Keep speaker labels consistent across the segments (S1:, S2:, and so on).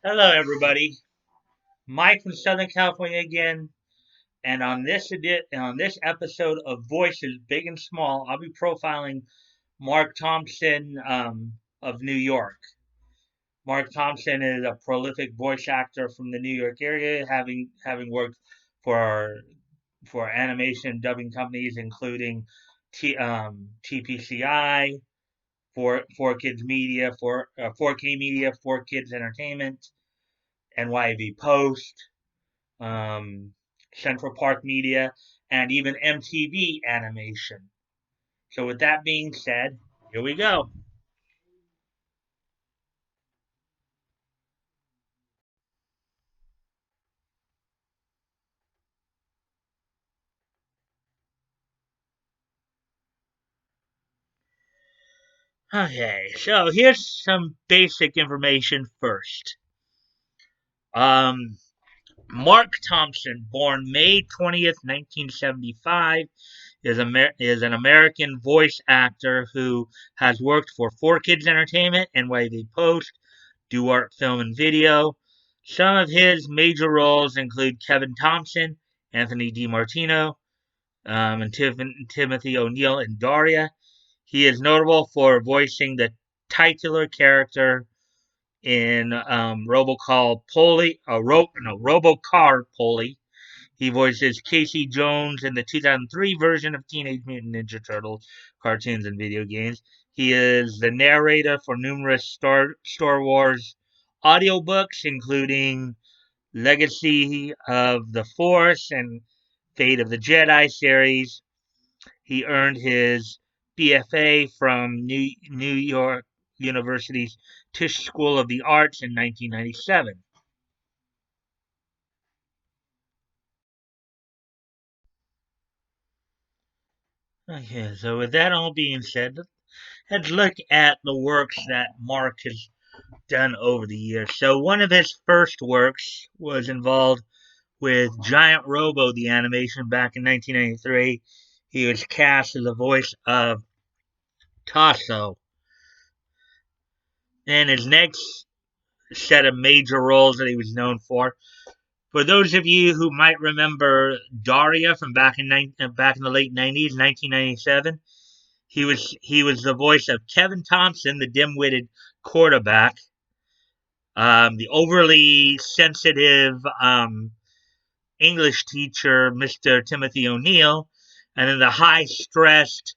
S1: Hello, everybody. Mike from Southern California again, and on this episode of Voices Big and Small, I'll be profiling Marc Thompson of New York. Marc Thompson is a prolific voice actor from the New York area, having worked for for animation dubbing companies including TPCI, for Kids Media, for 4K Media, for Kids Entertainment, NYV Post, um, Central Park Media, and even MTV Animation. So, with that being said, here we go. Okay, so here's some basic information first. Um, Marc Thompson, born May 20th, 1975, is an American voice actor who has worked for 4Kids Entertainment, NYV Post, Duart Film and Video. Some of his major roles include Kevin Thompson, Anthony DiMartino, and Timothy O'Neill in Daria. He is notable for voicing the titular character in RoboCar Polly. He voices Casey Jones in the 2003 version of Teenage Mutant Ninja Turtles cartoons and video games. He is the narrator for numerous Star Wars audiobooks, including Legacy of the Force and Fate of the Jedi series. He earned his BFA from New York University's Tisch School of the Arts in 1997. Okay, so with that all being said, let's look at the works that Marc has done over the years. So one of his first works was involved with Giant Robo, the animation, back in 1993. He was cast as the voice of Tasso. And his next set of major roles that he was known for those of you who might remember Daria from back in the late 90s, 1997, he was the voice of Kevin Thompson, the dim-witted quarterback, the overly sensitive English teacher, Mr. Timothy O'Neill, and then the high-stressed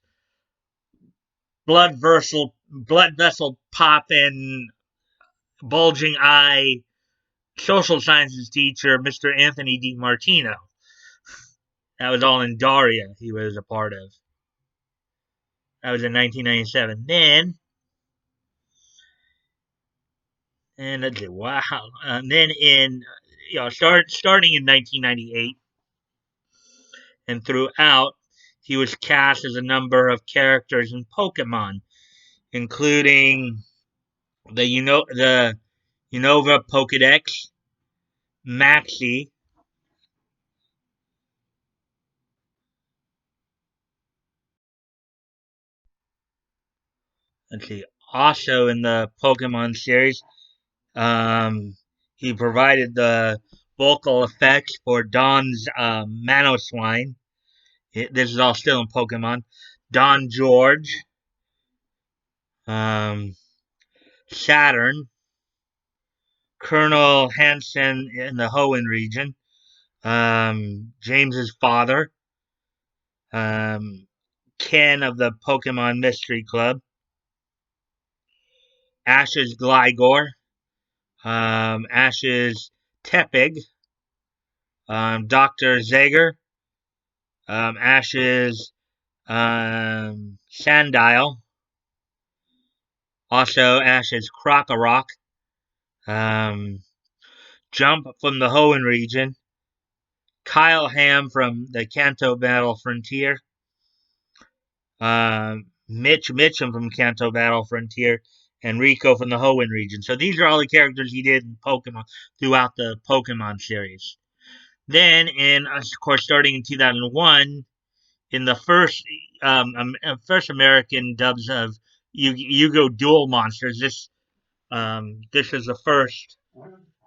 S1: blood vessel popping, bulging eye social sciences teacher, Mr. Anthony DiMartino. That was all in Daria. He was a part of. That was in 1997. And let's see, wow. Then starting in 1998 and throughout, he was cast as a number of characters in Pokemon, including the Unova Pokedex, Maxie. Let's see. Also in the Pokemon series, he provided the vocal effects for Don's Manoswine. This is all still in Pokemon. Don George, um, Saturn, Colonel Hansen in the Hoenn region, James's father, um, Ken of the Pokemon Mystery Club, Ash's Gligar, Ash's Tepig, Dr. Zager, Ash's Sandile, also Ash's Krokorok, um, Jump from the Hoenn region, Kyle Ham from the Kanto Battle Frontier, Mitch Mitchum from Kanto Battle Frontier, and Rico from the Hoenn region. So these are all the characters he did in Pokemon throughout the Pokemon series. Then, of course, starting in 2001, in the first American dubs of Yu-Gi-Oh! Duel Monsters, this was the first.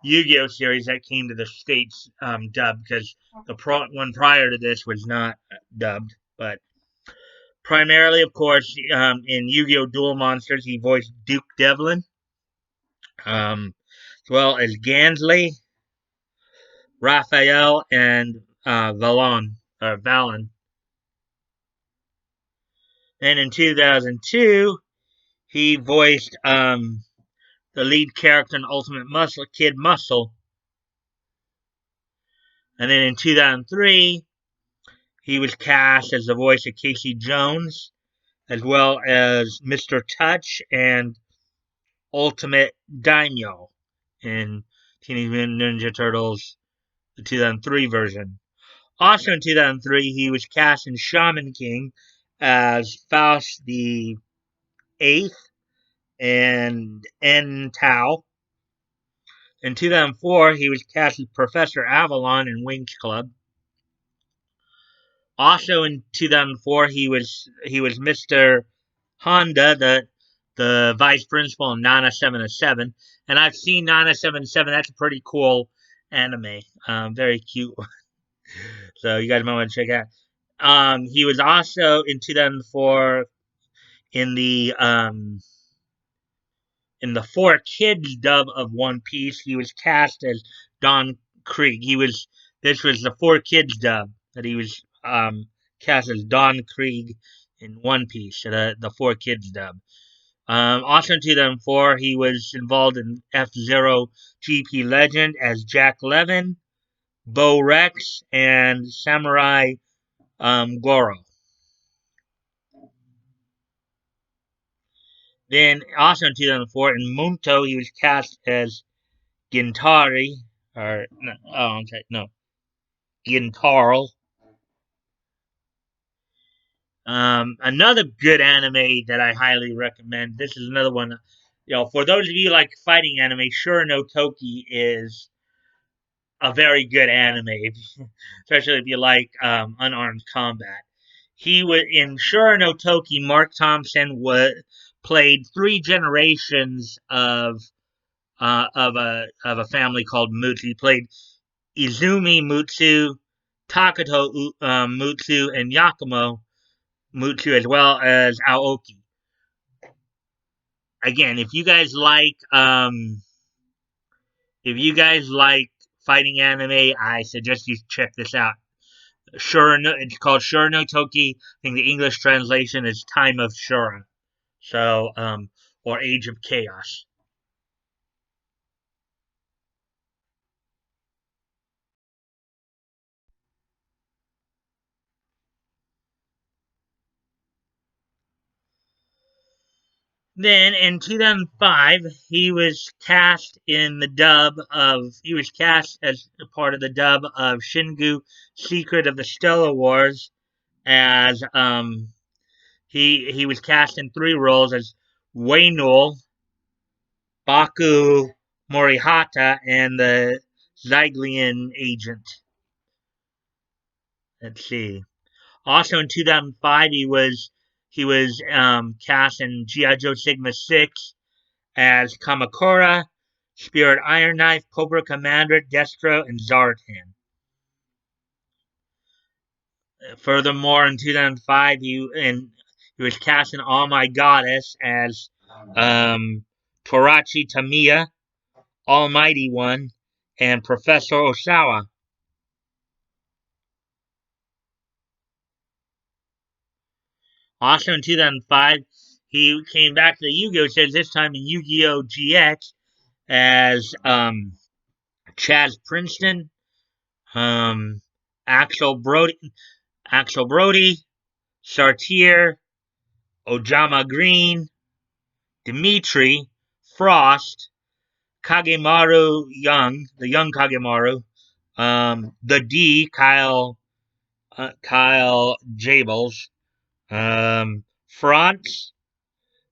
S1: Yu-Gi-Oh series that came to the States dubbed, because the one prior to this was not dubbed. But primarily, of course, in Yu-Gi-Oh! Duel Monsters, he voiced Duke Devlin, as well as Gansley, Raphael, and Valen. And in 2002, he voiced the lead character in Ultimate Muscle, Kid Muscle. And then in 2003, he was cast as the voice of Casey Jones, as well as Mr. Touch and Ultimate Daimyo in Teenage Mutant Ninja Turtles, the 2003 version. Also in 2003, he was cast in Shaman King as Faust the Eighth and N Tao. In 2004, he was cast as Professor Avalon in Winx Club. Also in 2004, he was Mr. Honda, the vice principal in Nana 707, and I've seen Nana 707. That's a pretty cool anime, very cute. So you guys might want to check it out. He was also in 2004 in the Four Kids dub of One Piece. He was cast as Don Krieg. This was the Four Kids dub that he was cast as Don Krieg in One Piece. The Four Kids dub. Also in 2004, he was involved in F-Zero GP Legend as Jack Levin, Bo Rex, and Samurai Goro. Then, also in 2004, in Munto, he was cast as Gintari, or no, oh, I'm sorry, no, Gintarl. Another good anime that I highly recommend. This is another one. For those of you like fighting anime, Shura no Toki is a very good anime, especially if you like unarmed combat. He was in Shura no Toki. Marc Thompson played three generations of a family called Mutsu. He played Izumi Mutsu, Takato Mutsu, and Yakumo Mutsu, as well as Aoki. Again, if you guys like fighting anime, I suggest you check this out. It's called Shura no Toki. I think the English translation is Time of Shura. So, or Age of Chaos. Then in 2005, he was cast as a part of the dub of Shingu Secret of the Stellar Wars, as he was cast in three roles as Waynul, Baku Morihata, and the Zyglian agent. Let's see. Also in 2005, he was cast in G.I. Joe Sigma 6 as Kamakura, Spirit Iron Knife, Cobra Commander, Destro, and Zartan. Furthermore, in 2005, he was cast in All My Goddess as Torachi Tamiya, Almighty One, and Professor Osawa. Also in 2005, he came back to the Yu-Gi-Oh! Series, this time in Yu-Gi-Oh! GX as Chaz Princeton, um, Axel Brody, Chartier, Ojama Green, Dimitri, Frost, Kagemaru Young, the young Kagemaru, the D, Kyle Jables, Franz,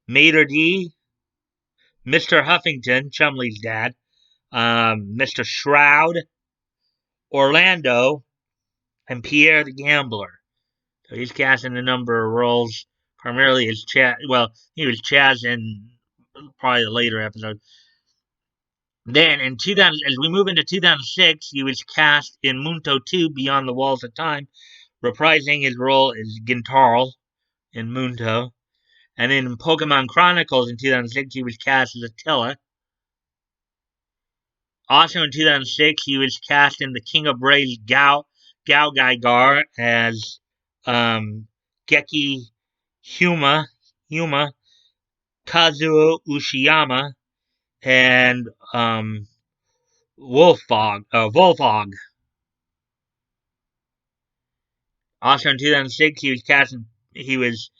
S1: Mater D, Mr. Huffington, Chumley's dad, Mr. Shroud, Orlando, and Pierre the Gambler. So he's casting a number of roles, primarily as Chaz. Well, he was Chaz in probably the later episodes. Then in 2000, as we move into 2006, he was cast in Munto 2 Beyond the Walls of Time, reprising his role as Gintaro in Munto. And in Pokemon Chronicles in 2006, he was cast as Attila. Also in 2006, he was cast in The King of Braves Gao Gaigar as Geki Huma Kazuo Ushiyama, and Wolfog. Also in 2006, he was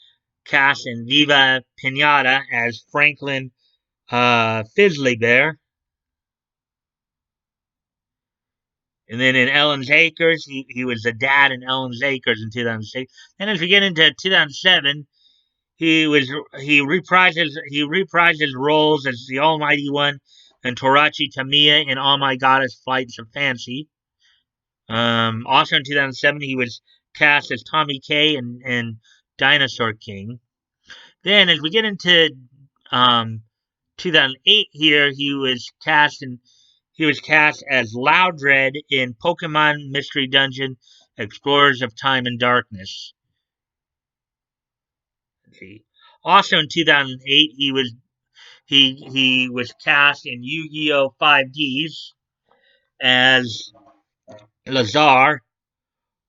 S1: cast in Viva Pinata as Franklin Fizzly Bear. And then in Ellen's Acres, he was the dad in Ellen's Acres in 2006. And as we get into 2007, he reprised his roles as the Almighty One and Torachi Tamiya in All My Goddess Flights of Fancy. Also in 2007, he was cast as Tommy K in Dinosaur King. Then, as we get into 2008, here he was cast as Loudred in Pokemon Mystery Dungeon: Explorers of Time and Darkness. Let's see. Also in 2008, he was cast in Yu-Gi-Oh! 5Ds as Lazar,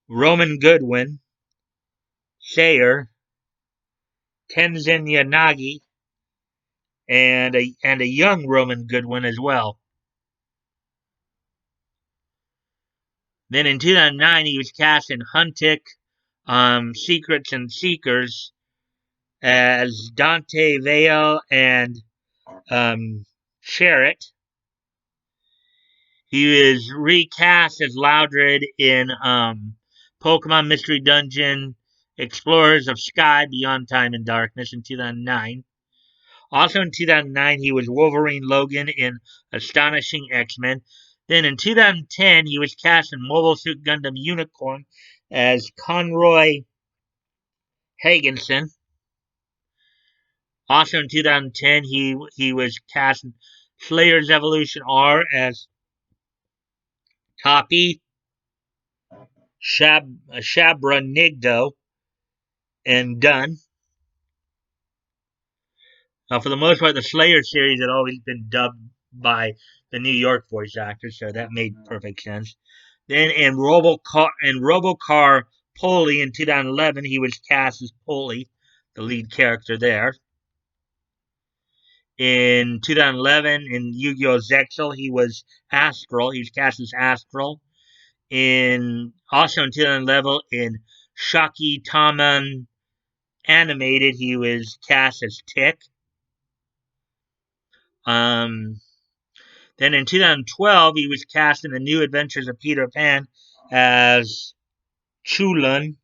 S1: Roman Goodwin, Sayer, Tenzin Yanagi, and a young Roman Goodwin as well. Then in 2009, he was cast in Huntic, Secrets and Seekers as Dante Vale and Sherritt. He was recast as Loudred in Pokemon Mystery Dungeon: Explorers of Sky Beyond Time and Darkness in 2009. Also in 2009, he was Wolverine Logan in Astonishing X-Men. Then in 2010, he was cast in Mobile Suit Gundam Unicorn as Conroy Hagenson. Also in 2010, he was cast in Slayer's Evolution R as Toppy Shabranigdo and Dunn. For the most part, the Slayer series had always been dubbed by the New York voice actors, so that made perfect sense. Then in Robocar Polly in 2011, he was cast as Polly, the lead character there. In 2011, in Yu-Gi-Oh! Zexal, he was Astral. He was cast as Astral. Also in 2011, in Shaki Taman Animated, he was cast as Tick. Then in 2012, he was cast in The New Adventures of Peter Pan as Chulun.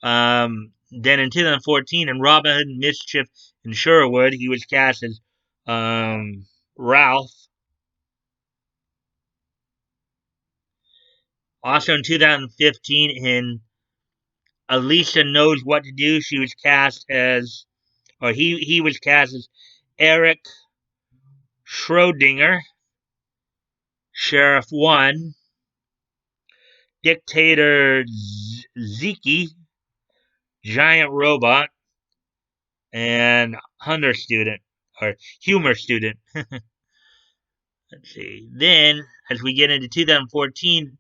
S1: Then in 2014, in Robin Hood Mischief in Sherwood, he was cast as Ralph. Also in 2015, in Alicia Knows What to Do, he was cast as Eric Schrodinger, Sheriff 1, Dictator Ziki, Giant Robot, and Hunter Student, or Humor Student. Let's see. Then, as we get into 2014,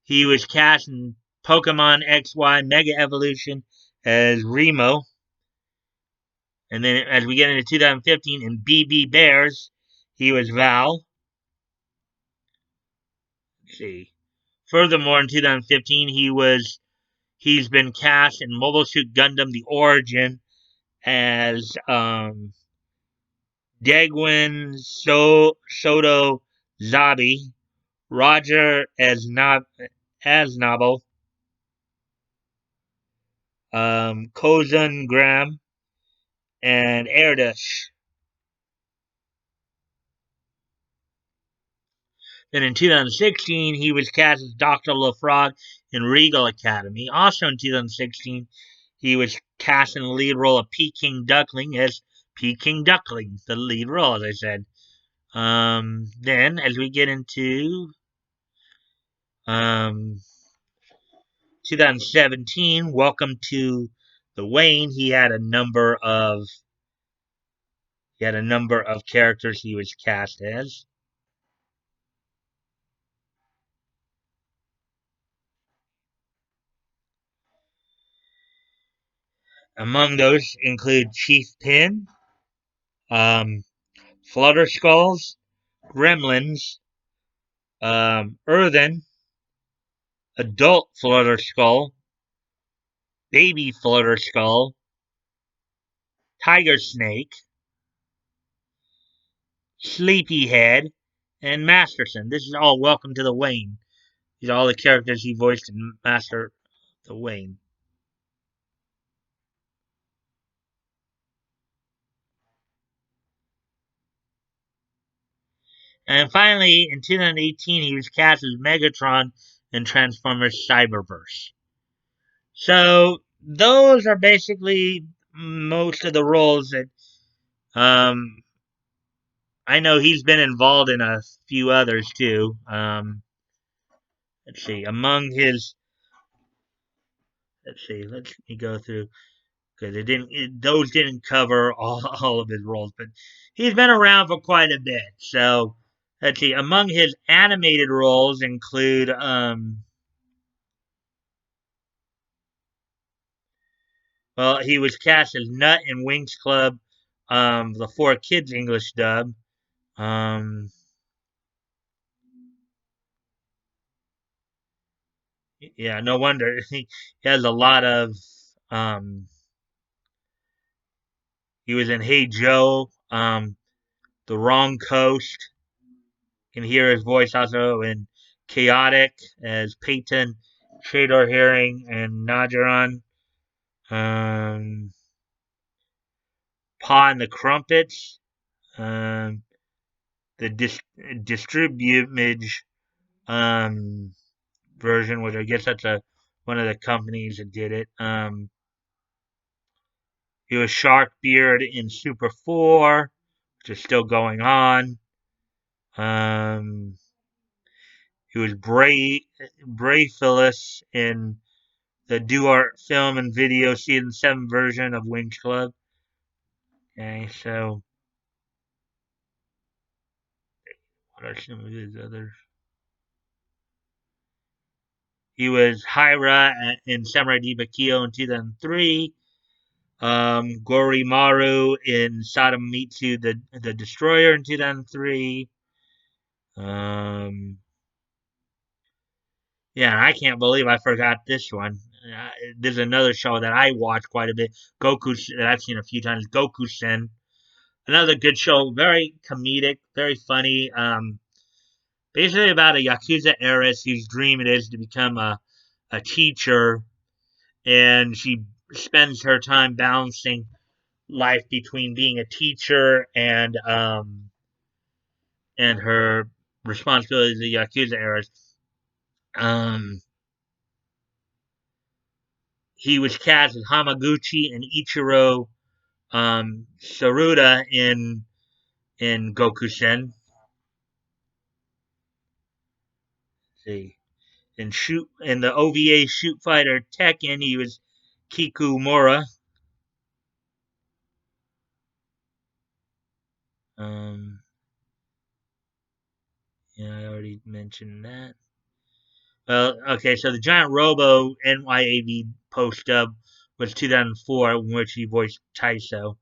S1: he was cast in Pokemon XY Mega Evolution as Remo. And then, as we get into 2015, in BB Bears, he was Val. Let's see. Furthermore, in 2015, he's been cast in Mobile Suit Gundam: The Origin as Degwin Soto Zabi, Roger Aznable, Kozun Graham, and Erdish. Then in 2016, he was cast as Dr. LaFrog in Regal Academy. Also in 2016, he was cast in the lead role of Peking Duckling as Peking Duckling, the lead role, as I said. Then, as we get into um, 2017, Welcome to the Wayne, he had a number of characters he was cast as. Among those include Chief Pin, um, Flutter Skulls, Gremlins, Earthen, Adult Flutter Skull, Baby Flutter Skull, Tiger Snake, Sleepyhead, and Masterson. This is all Welcome to the Wayne. These are all the characters he voiced in Master the Wayne. And finally, in 2018, he was cast as Megatron in Transformers Cyberverse. So those are basically most of the roles that um, I know he's been involved in a few others too. Let's see, among his, let me go through because those didn't cover all of his roles, but he's been around for quite a bit. So let's see, among his animated roles include well, he was cast as Nut in Winx Club, the Four Kids English dub. Um, yeah, no wonder he has a lot of. Um, he was in Hey Joe, The Wrong Coast. You can hear his voice also in Chaotic as Peyton, Shador Herring, and Najaran. Um, Pa and the Crumpets. Um, the Distribumage um, version, which I guess that's one of the companies that did it. He was Sharkbeard in Super 4, which is still going on. Um, he was Bray Phyllis in the Duart Film and Video Season 7 version of Winx Club. Okay, so what are some of his others? He was Hyra in Samurai Deepakyo in 2003. Gorimaru in Sadamitsu the Destroyer in 2003. Um, yeah, and I can't believe I forgot this one. There's another show that I watch quite a bit. Goku, that I've seen a few times. Goku Sen, another good show. Very comedic, very funny. Basically about a yakuza heiress whose dream it is to become a teacher, and she spends her time balancing life between being a teacher and her responsibilities as a yakuza heiress. Um, he was cast as Hamaguchi and Ichiro Saruda in Gokusen. See, in the OVA Shoot Fighter Tekken, he was Kikumura. Um, yeah, I already mentioned that. Well, okay, so the Giant Robo NYAV post dub was 2004, in which he voiced Taiso.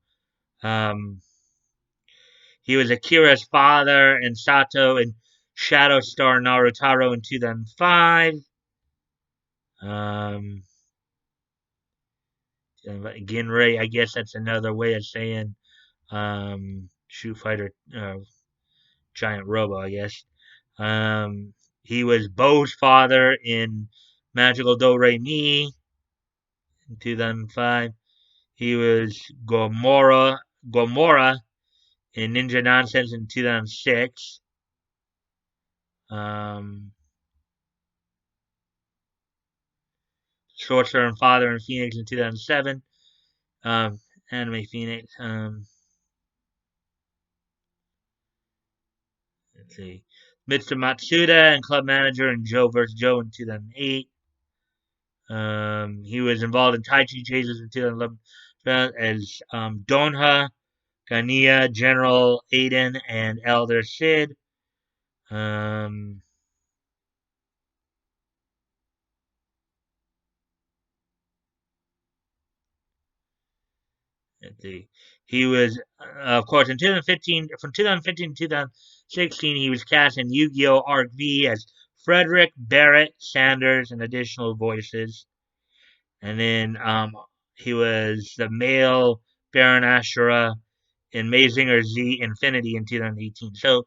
S1: Um, he was Akira's father and Sato in Shadow Star Narutaro in 2005. Um, Ginray, I guess that's another way of saying Shoot Fighter Giant Robo, I guess. He was Bo's father in Magical Do Re Mi in 2005. He was Gomora in Ninja Nonsense in 2006. Um, Sorcerer and Father in Phoenix in 2007. Um, Anime Phoenix. let's see, Mr. Matsuda and club manager in Joe vs. Joe in 2008. He was involved in Tai Chi chases in 2011 as Donha, Ganiya, General Aiden, and Elder Sid. Um, let's see. He was, of course, in 2015, from 2015 to 2016, he was cast in Yu-Gi-Oh! Arc V as Frederick, Barrett, Sanders, and additional voices. And then he was the male Baron Ashura in Mazinger Z Infinity in 2018. So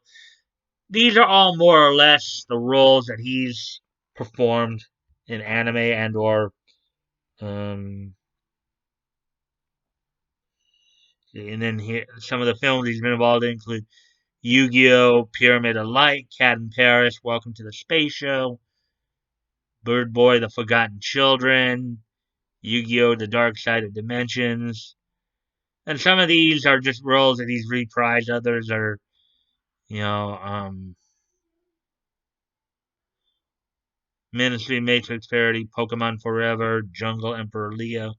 S1: these are all more or less the roles that he's performed in anime um, and then here, some of the films he's been involved in include Yu-Gi-Oh!, Pyramid of Light, Cat in Paris, Welcome to the Space Show, Bird Boy, The Forgotten Children, Yu-Gi-Oh! The Dark Side of Dimensions. And some of these are just roles that he's reprised. Others are, you know, Ministry, Matrix Parody, Pokemon Forever, Jungle Emperor Leo,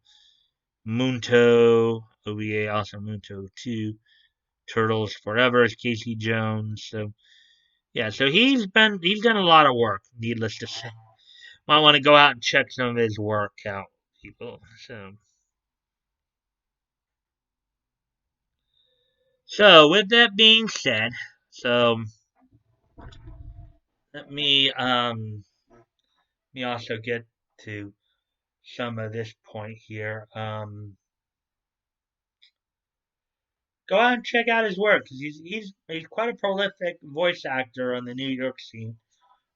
S1: Munto, OVA, also Munto 2, Turtles Forever as Casey Jones. So yeah, so he's done a lot of work, needless to say. Might want to go out and check some of his work out, people. So with that being said, so let me also get to some of this point here. Go out and check out his work because he's quite a prolific voice actor on the New York scene.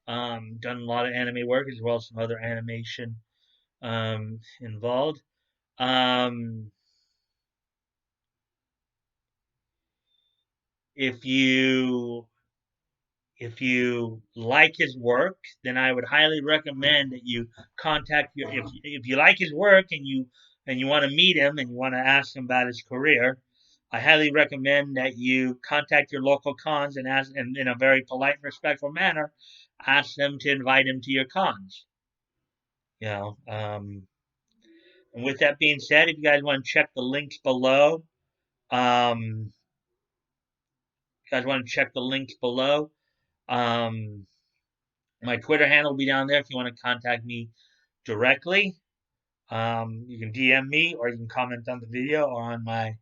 S1: Done a lot of anime work as well as some other animation involved. Um, if you like his work, then I would highly recommend that you contact your if you like his work and you want to meet him and you want to ask him about his career. I highly recommend that you contact your local cons and ask, and in a very polite and respectful manner, ask them to invite him to your cons. You know, and with that being said, if you guys want to check the links below, um, you guys want to check the links below. Um, my Twitter handle will be down there if you want to contact me directly. You can DM me or you can comment on the video or on my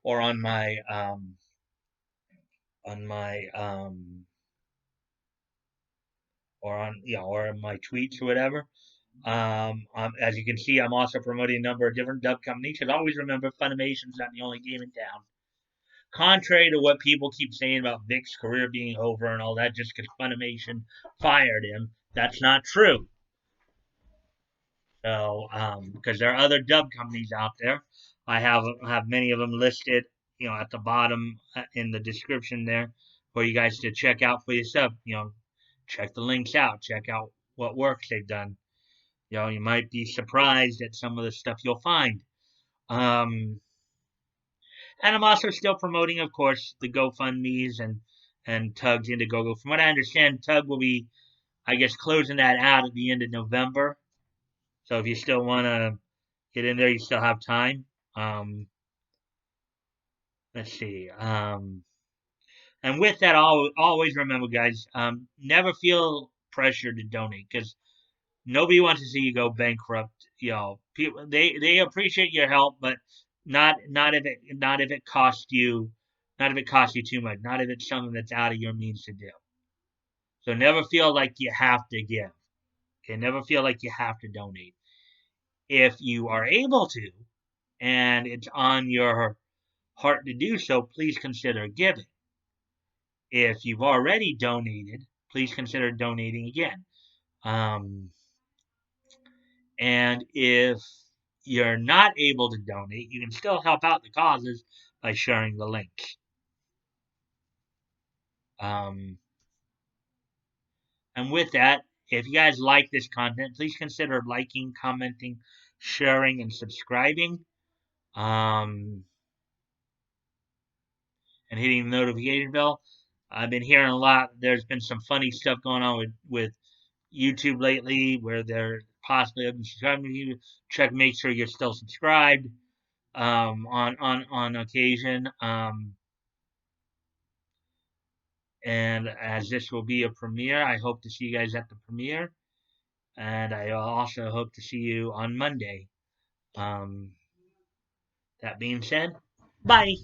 S1: or on or on my tweets or whatever. As you can see, I'm also promoting a number of different dub companies. Because always remember, Funimation's not the only game in town. Contrary to what people keep saying about Vic's career being over and all that, just because Funimation fired him, that's not true. So, because there are other dub companies out there, I have many of them listed, at the bottom in the description there, for you guys to check out for yourself. Check the links out, check out what works they've done. You might be surprised at some of the stuff you'll find. Um, and I'm also still promoting, of course, the GoFundMe's and Tug's Indiegogo. From what I understand, Tug will be, I guess, closing that out at the end of November. So if you still want to get in there, you still have time. Um, let's see. And with that, always remember, guys, never feel pressure to donate because nobody wants to see you go bankrupt. People they appreciate your help, but not if it costs you too much. Not if it's something that's out of your means to do. So never feel like you have to give. Okay, never feel like you have to donate. If you are able to, and it's on your heart to do so, please consider giving. If you've already donated, please consider donating again. Um, and if you're not able to donate, you can still help out the causes by sharing the links. Um, and with that, if you guys like this content, please consider liking, commenting, sharing, and subscribing. And hitting the notification bell. I've been hearing a lot. There's been some funny stuff going on with YouTube lately, where they're possibly unsubscribing to you. Check, make sure you're still subscribed. On occasion. And as this will be a premiere, I hope to see you guys at the premiere, and I also hope to see you on Monday. Um, that being said, bye.